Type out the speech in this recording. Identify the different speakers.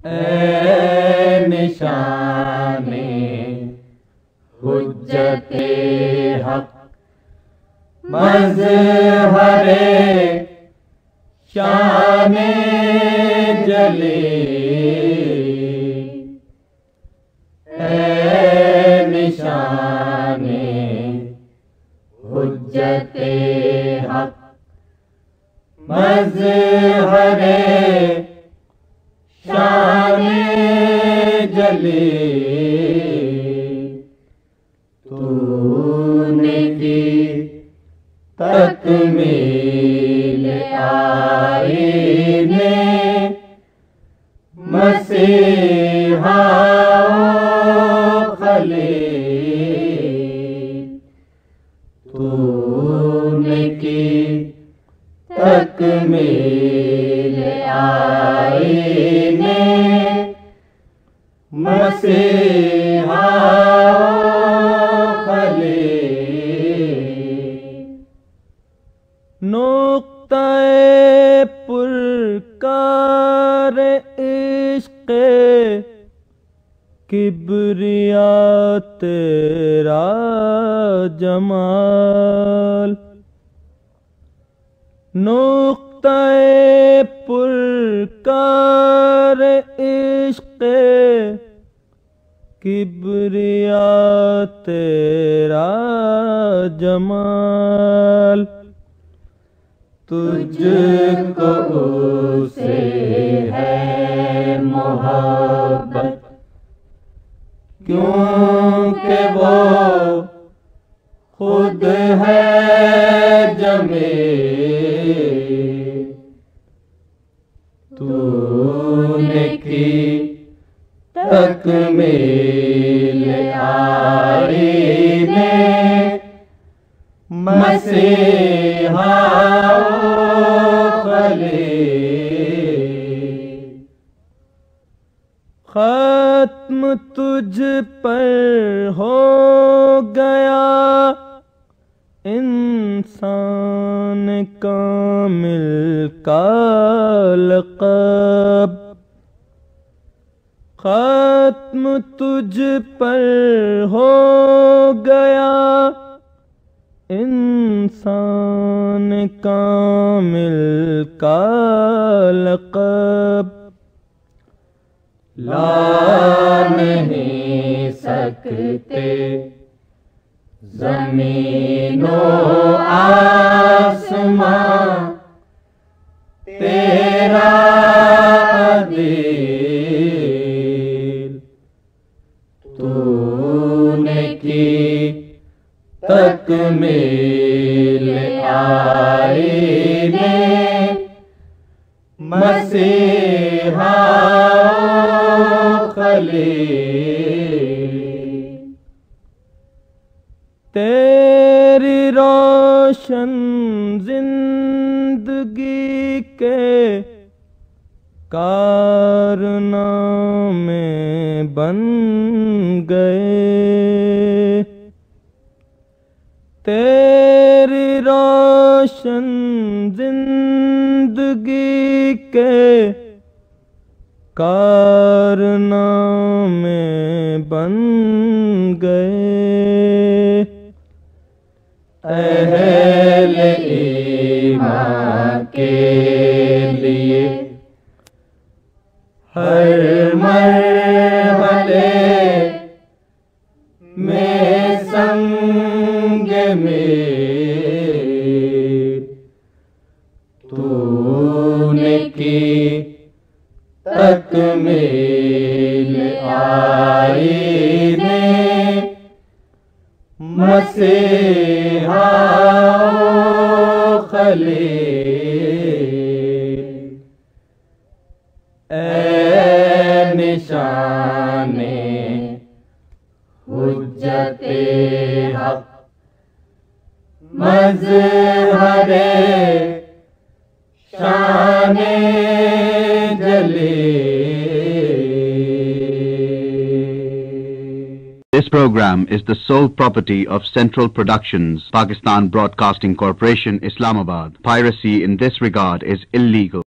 Speaker 1: اے نشان حجت حق مظہر شان جلی، اے نشان حجت حق مظہر شان جلی، تو نے کی تکمیل آئین مسیحا خلیل، تو نے کی تکمیل آئین مسیحا خلیل،
Speaker 2: نقطہ پرکار عشق کبریا تیرا جمال، نقطہ پرکار عشق کبریا تیرا جمال،
Speaker 1: تجھ کو سے ہے محبت کیونکہ وہ خود ہے جمیل، تو نے کی تکمیل آئین مسیحا خلیل،
Speaker 2: ختم تجھ پر ہو گیا انسان کامل کا لقب، ختم تجھ پر ہو گیا انسان کامل کا لقب،
Speaker 1: لا نہیں سکتے زمین و آسمان تیرا عدل، تو نے کی تکمیل آئین مسیحا خلیل،
Speaker 2: تیری روشن زندگی کے کارنامے بن گئے، تیری روشن زندگی کے کارنامے بن گئے،
Speaker 1: اہل ایمان کے لیے ہر مرحلے میں سنگ میر، تو نے کی تکمیل آئین مسیحا خلیل، اے نشان حجت حق مظہر شان جلی۔
Speaker 3: This program is the sole property of Central Productions, Pakistan Broadcasting Corporation, Islamabad. Piracy in this regard is illegal.